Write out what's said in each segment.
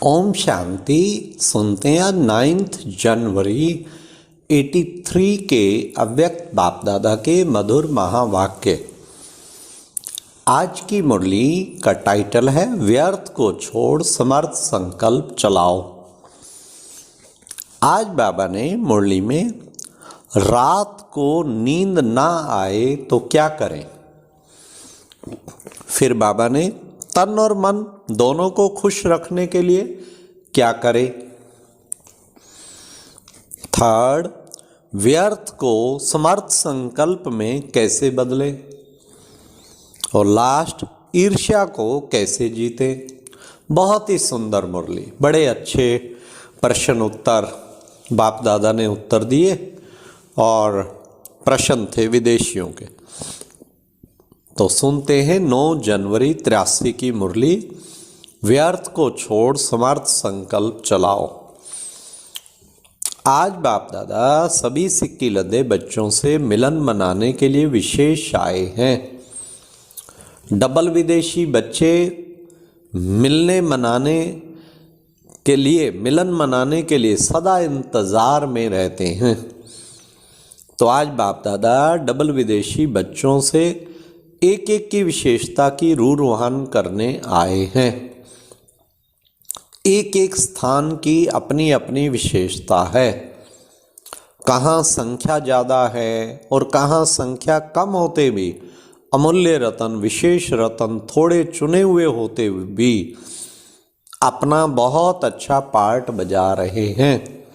ओम शांति। सुनते हैं 9 जनवरी 83 के अव्यक्त बाप दादा के मधुर महावाक्य। आज की मुरली का टाइटल है व्यर्थ को छोड़ समर्थ संकल्प चलाओ। आज बाबा ने मुरली में रात को नींद ना आए तो क्या करें, फिर बाबा ने तन और मन दोनों को खुश रखने के लिए क्या करें, थर्ड व्यर्थ को समर्थ संकल्प में कैसे बदलें, और लास्ट ईर्ष्या को कैसे जीते। बहुत ही सुंदर मुरली, बड़े अच्छे प्रश्न उत्तर बाप दादा ने उत्तर दिए और प्रश्न थे विदेशियों के। तो सुनते हैं 9 जनवरी 83 की मुरली, व्यर्थ को छोड़ समर्थ संकल्प चलाओ। आज बाप दादा सभी सिक्की लदे बच्चों से मिलन मनाने के लिए विशेष आए हैं। डबल विदेशी बच्चे मिलन मनाने के लिए सदा इंतज़ार में रहते हैं। तो आज बाप दादा डबल विदेशी बच्चों से एक एक की विशेषता की रूरवान करने आए हैं। एक एक स्थान की अपनी अपनी विशेषता है। कहाँ संख्या ज़्यादा है और कहाँ संख्या कम होते भी अमूल्य रतन, विशेष रतन थोड़े चुने हुए होते भी अपना बहुत अच्छा पार्ट बजा रहे हैं।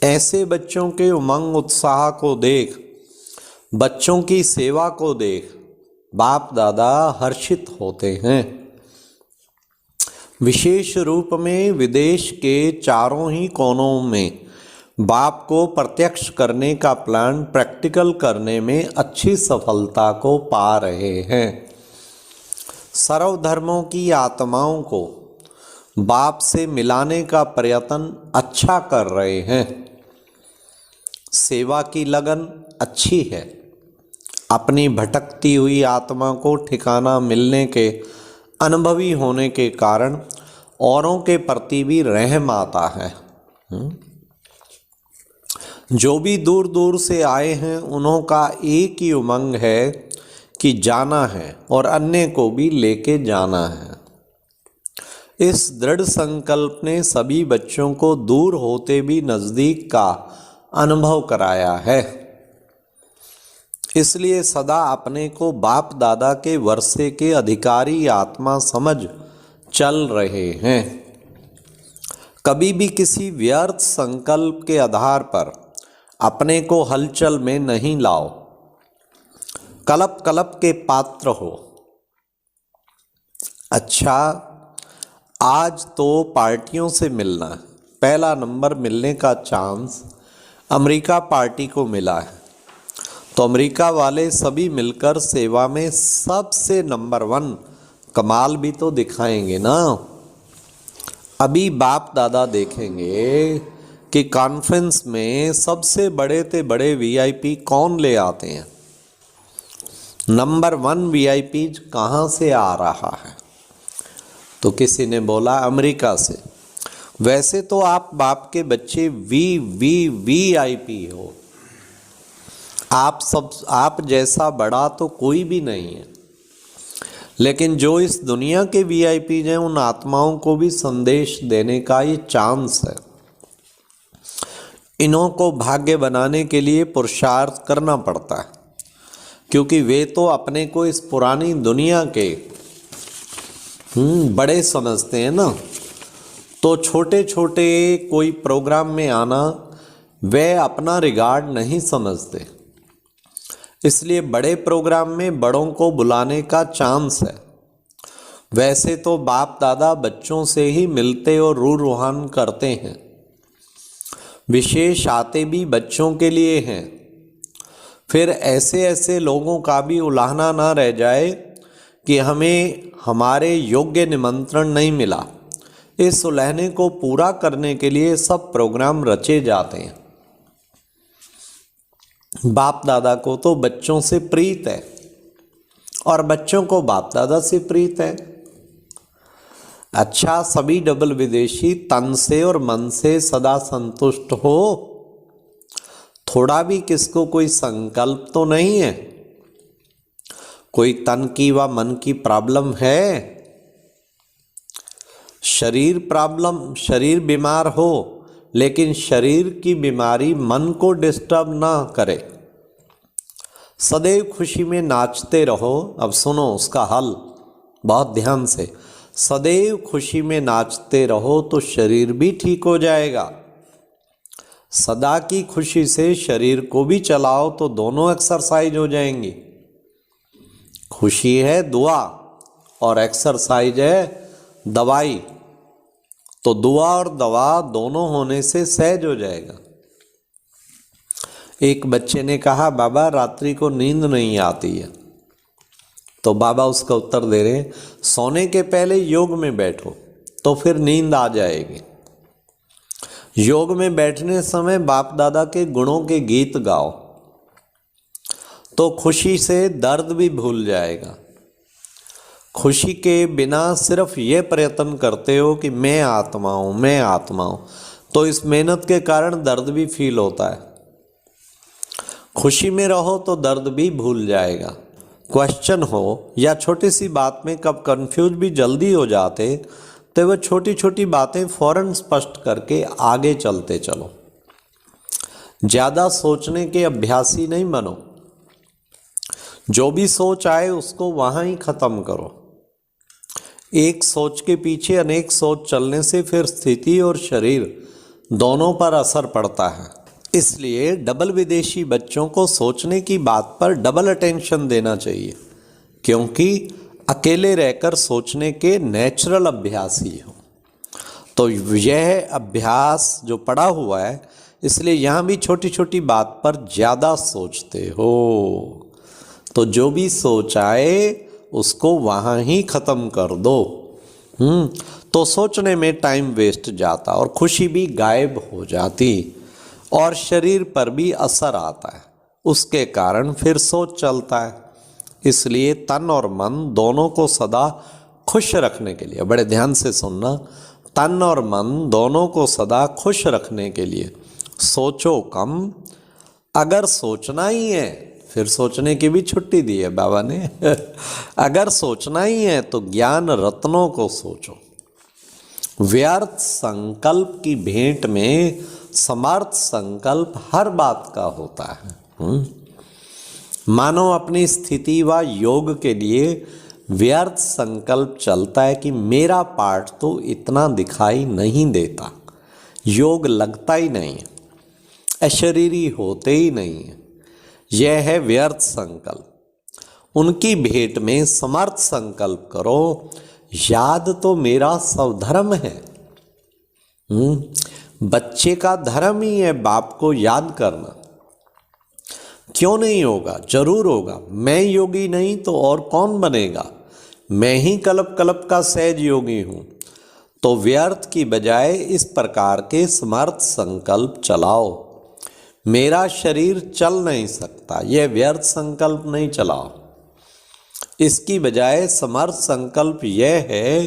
ऐसे बच्चों के उमंग उत्साह को देख, बच्चों की सेवा को देख बाप दादा हर्षित होते हैं। विशेष रूप में विदेश के चारों ही कोनों में बाप को प्रत्यक्ष करने का प्लान प्रैक्टिकल करने में अच्छी सफलता को पा रहे हैं। सर्वधर्मों की आत्माओं को बाप से मिलाने का प्रयत्न अच्छा कर रहे हैं। सेवा की लगन अच्छी है। अपनी भटकती हुई आत्मा को ठिकाना मिलने के अनुभवी होने के कारण औरों के प्रति भी रहम आता है। जो भी दूर दूर से आए हैं उन्हों का एक ही उमंग है कि जाना है और अन्य को भी लेके जाना है। इस दृढ़ संकल्प ने सभी बच्चों को दूर होते भी नज़दीक का अनुभव कराया है। इसलिए सदा अपने को बाप दादा के वर्षे के अधिकारी आत्मा समझ चल रहे हैं। कभी भी किसी व्यर्थ संकल्प के आधार पर अपने को हलचल में नहीं लाओ। कलप कलप के पात्र हो। अच्छा, आज तो पार्टियों से मिलना है। पहला नंबर मिलने का चांस अमेरिका पार्टी को मिला है। तो अमेरिका वाले सभी मिलकर सेवा में सबसे नंबर 1 कमाल भी तो दिखाएंगे ना। अभी बाप दादा देखेंगे कि कॉन्फ्रेंस में सबसे बड़े से बड़े वीआईपी कौन ले आते हैं। नंबर 1 वीआईपी कहाँ से आ रहा है? तो किसी ने बोला अमेरिका से। वैसे तो आप बाप के बच्चे वीआईपी हो। आप जैसा बड़ा तो कोई भी नहीं है। लेकिन जो इस दुनिया के वीआईपी हैं उन आत्माओं को भी संदेश देने का ये चांस है। इन्हों को भाग्य बनाने के लिए पुरुषार्थ करना पड़ता है, क्योंकि वे तो अपने को इस पुरानी दुनिया के बड़े समझते हैं ना। तो छोटे छोटे कोई प्रोग्राम में आना वे अपना रिगार्ड नहीं समझते। इसलिए बड़े प्रोग्राम में बड़ों को बुलाने का चांस है। वैसे तो बाप दादा बच्चों से ही मिलते और रूहान करते हैं। विशेष आते भी बच्चों के लिए हैं। फिर ऐसे लोगों का भी उलाहना ना रह जाए कि हमें हमारे योग्य निमंत्रण नहीं मिला। इस उलहने को पूरा करने के लिए सब प्रोग्राम रचे जाते हैं। बाप दादा को तो बच्चों से प्रीत है और बच्चों को बाप दादा से प्रीत है। अच्छा, सभी डबल विदेशी तन से और मन से सदा संतुष्ट हो। थोड़ा भी किसको कोई संकल्प तो नहीं है? कोई तन की व मन की प्रॉब्लम है? शरीर बीमार हो, लेकिन शरीर की बीमारी मन को डिस्टर्ब ना करे। सदैव खुशी में नाचते रहो। अब सुनो उसका हल बहुत ध्यान से। सदैव खुशी में नाचते रहो तो शरीर भी ठीक हो जाएगा। सदा की खुशी से शरीर को भी चलाओ तो दोनों एक्सरसाइज हो जाएंगी। खुशी है दुआ और एक्सरसाइज है दवाई। तो दुआ और दवा दोनों होने से सहज हो जाएगा। एक बच्चे ने कहा, बाबा रात्रि को नींद नहीं आती है। तो बाबा उसका उत्तर दे रहे हैं, सोने के पहले योग में बैठो तो फिर नींद आ जाएगी। योग में बैठने समय बाप दादा के गुणों के गीत गाओ तो खुशी से दर्द भी भूल जाएगा। खुशी के बिना सिर्फ ये प्रयत्न करते हो कि मैं आत्मा हूँ, मैं आत्मा हूँ, तो इस मेहनत के कारण दर्द भी फील होता है। खुशी में रहो तो दर्द भी भूल जाएगा। क्वेश्चन हो या छोटी सी बात में कब कंफ्यूज भी जल्दी हो जाते, तो वह छोटी छोटी बातें फौरन स्पष्ट करके आगे चलते चलो। ज़्यादा सोचने के अभ्यासी नहीं बनो। जो भी सोच आए उसको वहाँ ही ख़त्म करो। एक सोच के पीछे अनेक सोच चलने से फिर स्थिति और शरीर दोनों पर असर पड़ता है। इसलिए डबल विदेशी बच्चों को सोचने की बात पर डबल अटेंशन देना चाहिए, क्योंकि अकेले रहकर सोचने के नेचुरल अभ्यासी हो। तो यह अभ्यास जो पड़ा हुआ है, इसलिए यहाँ भी छोटी छोटी बात पर ज़्यादा सोचते हो। तो जो भी सोच आए उसको वहाँ ही ख़त्म कर दो। तो सोचने में टाइम वेस्ट जाता और खुशी भी गायब हो जाती और शरीर पर भी असर आता है। उसके कारण फिर सोच चलता है। इसलिए तन और मन दोनों को सदा खुश रखने के लिए, बड़े ध्यान से सुनना, तन और मन दोनों को सदा खुश रखने के लिए सोचो कम। अगर सोचना ही है, फिर सोचने की भी छुट्टी दी है बाबा ने अगर सोचना ही है तो ज्ञान रत्नों को सोचो। व्यर्थ संकल्प की भेंट में समर्थ संकल्प हर बात का होता है। मानो अपनी स्थिति व योग के लिए व्यर्थ संकल्प चलता है कि मेरा पार्ट तो इतना दिखाई नहीं देता, योग लगता ही नहीं है, अशरीरी होते ही नहीं है। यह है व्यर्थ संकल्प। उनकी भेंट में समर्थ संकल्प करो, याद तो मेरा स्वधर्म है। बच्चे का धर्म ही है बाप को याद करना। क्यों नहीं होगा? जरूर होगा। मैं योगी नहीं तो और कौन बनेगा? मैं ही कल्प कल्प का सहज योगी हूँ। तो व्यर्थ की बजाय इस प्रकार के समर्थ संकल्प चलाओ। मेरा शरीर चल नहीं सकता, यह व्यर्थ संकल्प नहीं चलाओ। इसकी बजाय समर्थ संकल्प यह है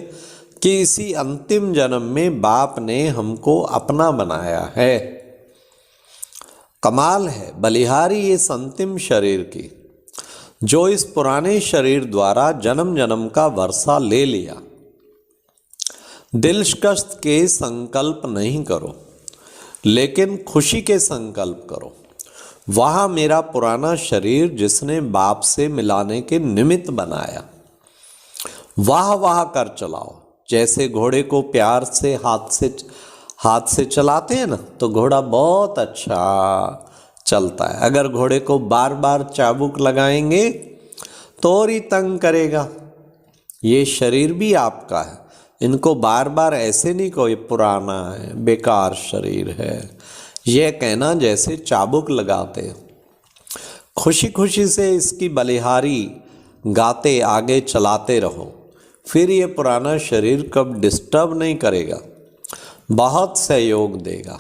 कि इसी अंतिम जन्म में बाप ने हमको अपना बनाया है। कमाल है, बलिहारी इस अंतिम शरीर की, जो इस पुराने शरीर द्वारा जन्म जन्म का वर्षा ले लिया। दिलकश के संकल्प नहीं करो, लेकिन खुशी के संकल्प करो। वहाँ मेरा पुराना शरीर जिसने बाप से मिलाने के निमित्त बनाया, वाह वाह कर चलाओ। जैसे घोड़े को प्यार से हाथ से चलाते हैं ना, तो घोड़ा बहुत अच्छा चलता है। अगर घोड़े को बार बार चाबुक लगाएंगे तो और ही तंग करेगा। ये शरीर भी आपका है, इनको बार बार ऐसे नहीं कहो ये पुराना है, बेकार शरीर है। यह कहना जैसे चाबुक लगाते। खुशी खुशी से इसकी बलिहारी गाते आगे चलाते रहो, फिर ये पुराना शरीर कब डिस्टर्ब नहीं करेगा, बहुत सहयोग देगा।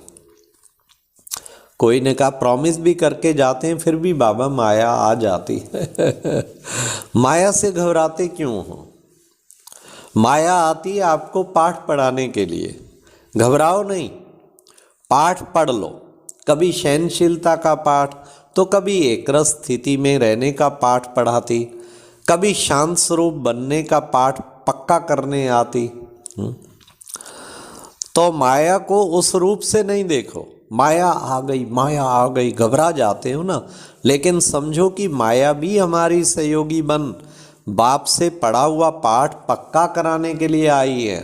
कोई ने कहा प्रॉमिस भी करके जाते हैं, फिर भी बाबा माया आ जाती है माया से घबराते क्यों हो? माया आती है आपको पाठ पढ़ाने के लिए, घबराओ नहीं, पाठ पढ़ लो। कभी सहनशीलता का पाठ तो कभी एकरस स्थिति में रहने का पाठ पढ़ाती, कभी शांत स्वरूप बनने का पाठ पक्का करने आती। तो माया को उस रूप से नहीं देखो, माया आ गई घबरा जाते हो ना, लेकिन समझो कि माया भी हमारी सहयोगी बन बाप से पढ़ा हुआ पाठ पक्का कराने के लिए आई है।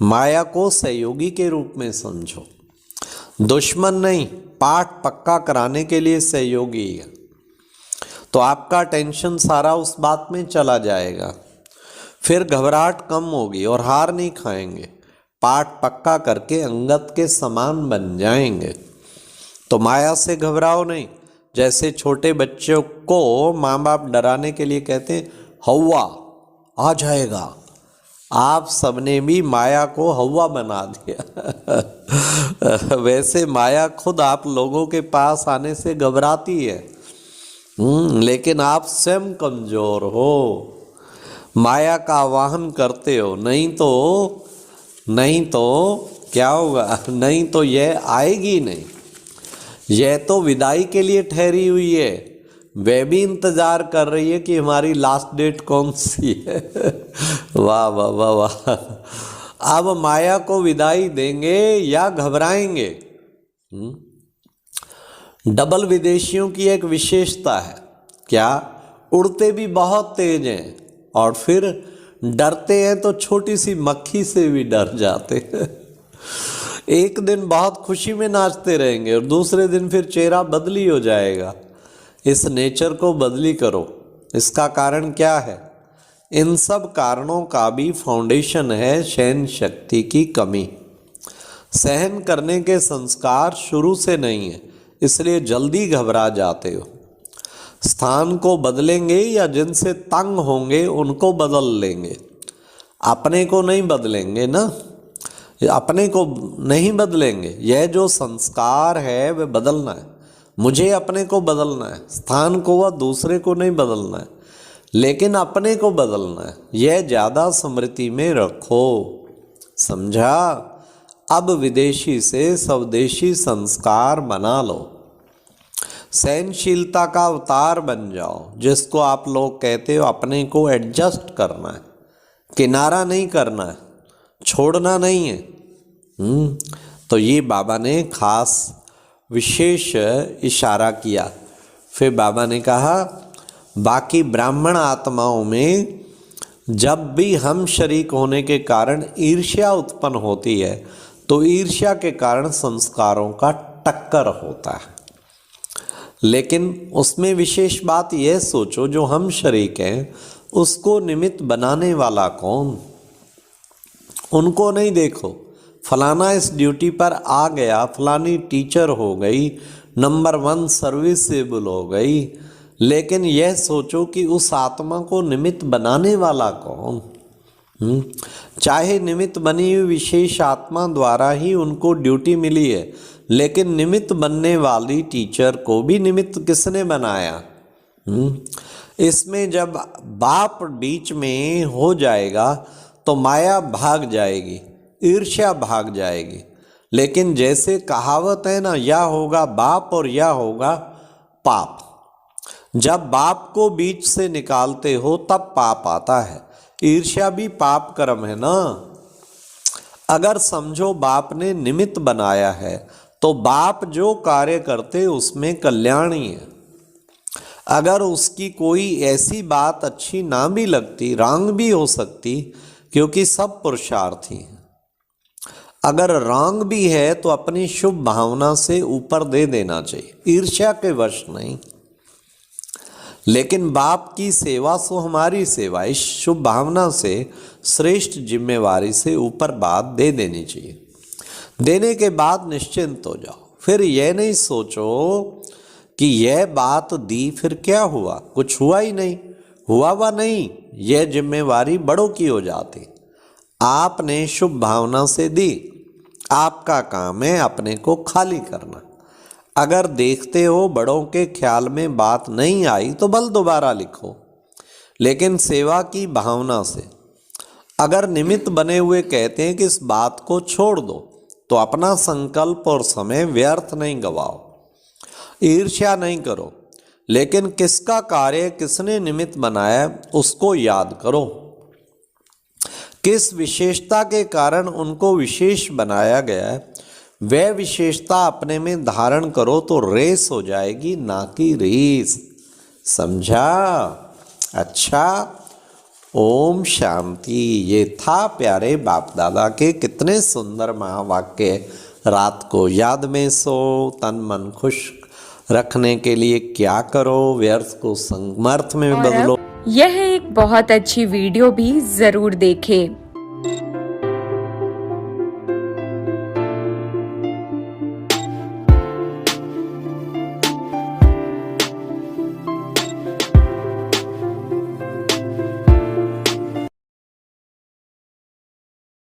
माया को सहयोगी के रूप में समझो, दुश्मन नहीं, पाठ पक्का कराने के लिए सहयोगी है। तो आपका टेंशन सारा उस बात में चला जाएगा, फिर घबराहट कम होगी और हार नहीं खाएंगे, पाठ पक्का करके अंगद के समान बन जाएंगे। तो माया से घबराओ नहीं। जैसे छोटे बच्चों को माँ बाप डराने के लिए कहते हैं हौवा आ जाएगा, आप सबने भी माया को हौवा बना दिया। वैसे माया खुद आप लोगों के पास आने से घबराती है, लेकिन आप स्वयं कमजोर हो, माया का आवाहन करते हो। नहीं तो क्या होगा, नहीं तो यह आएगी नहीं, यह तो विदाई के लिए ठहरी हुई है, वह भी इंतजार कर रही है कि हमारी लास्ट डेट कौन सी है। वाह वाह वाह वाह। अब माया को विदाई देंगे या घबराएंगे? डबल विदेशियों की एक विशेषता है, क्या? उड़ते भी बहुत तेज हैं और फिर डरते हैं तो छोटी सी मक्खी से भी डर जाते हैं। एक दिन बहुत खुशी में नाचते रहेंगे और दूसरे दिन फिर चेहरा बदली हो जाएगा। इस नेचर को बदली करो। इसका कारण क्या है? इन सब कारणों का भी फाउंडेशन है सहन शक्ति की कमी। सहन करने के संस्कार शुरू से नहीं है, इसलिए जल्दी घबरा जाते हो। स्थान को बदलेंगे या जिनसे तंग होंगे उनको बदल लेंगे, अपने को नहीं बदलेंगे ना, अपने को नहीं बदलेंगे। यह जो संस्कार है वह बदलना है, मुझे अपने को बदलना है, स्थान को व दूसरे को नहीं बदलना है, लेकिन अपने को बदलना है। यह ज़्यादा स्मृति में रखो, समझा? अब विदेशी से स्वदेशी संस्कार बना लो, सहनशीलता का अवतार बन जाओ, जिसको आप लोग कहते हो अपने को एडजस्ट करना है, किनारा नहीं करना है, छोड़ना नहीं है। तो ये बाबा ने खास विशेष इशारा किया। फिर बाबा ने कहा बाकी ब्राह्मण आत्माओं में जब भी हम शरीक होने के कारण ईर्ष्या उत्पन्न होती है तो ईर्ष्या के कारण संस्कारों का टक्कर होता है। लेकिन उसमें विशेष बात यह सोचो, जो हम शरीक हैं उसको निमित्त बनाने वाला कौन? उनको नहीं देखो, फलाना इस ड्यूटी पर आ गया, फलानी टीचर हो गई, नंबर 1 सर्विसेबल हो गई, लेकिन यह सोचो कि उस आत्मा को निमित्त बनाने वाला कौन? चाहे निमित्त बनी हुई विशेष आत्मा द्वारा ही उनको ड्यूटी मिली है, लेकिन निमित्त बनने वाली टीचर को भी निमित्त किसने बनाया? इसमें जब बाप बीच में हो जाएगा तो माया भाग जाएगी, ईर्ष्या भाग जाएगी। लेकिन जैसे कहावत है ना, या होगा बाप और या होगा पाप। जब बाप को बीच से निकालते हो तब पाप आता है। ईर्ष्या भी पाप कर्म है ना। अगर समझो बाप ने निमित्त बनाया है तो बाप जो कार्य करते उसमें कल्याण ही है। अगर उसकी कोई ऐसी बात अच्छी ना भी लगती, रॉन्ग भी हो सकती, क्योंकि सब पुरुषार्थी हैं। अगर रॉन्ग भी है तो अपनी शुभ भावना से ऊपर दे देना चाहिए, ईर्ष्या के वश नहीं। लेकिन बाप की सेवा सो हमारी सेवा, इस शुभ भावना से श्रेष्ठ जिम्मेवारी से ऊपर बात दे देनी चाहिए। देने के बाद निश्चिंत हो जाओ। फिर यह नहीं सोचो कि यह बात दी फिर क्या हुआ, कुछ हुआ ही नहीं, हुआ वा नहीं, यह जिम्मेवारी बड़ों की हो जाती। आपने शुभ भावना से दी, आपका काम है अपने को खाली करना। अगर देखते हो बड़ों के ख्याल में बात नहीं आई तो बल दोबारा लिखो, लेकिन सेवा की भावना से। अगर निमित्त बने हुए कहते हैं कि इस बात को छोड़ दो, तो अपना संकल्प और समय व्यर्थ नहीं गवाओ। ईर्ष्या नहीं करो, लेकिन किसका कार्य किसने निमित्त बनाया उसको याद करो। किस विशेषता के कारण उनको विशेष बनाया गया है, वह विशेषता अपने में धारण करो तो रेस हो जाएगी, ना कि रेस। समझा? अच्छा, ओम शांति। ये था प्यारे बाप दादा के कितने सुंदर महावाक्य। रात को याद में सो, तन मन खुश रखने के लिए क्या करो, व्यर्थ को समर्थ में और बदलो। अब यह एक बहुत अच्छी वीडियो भी जरूर देखें।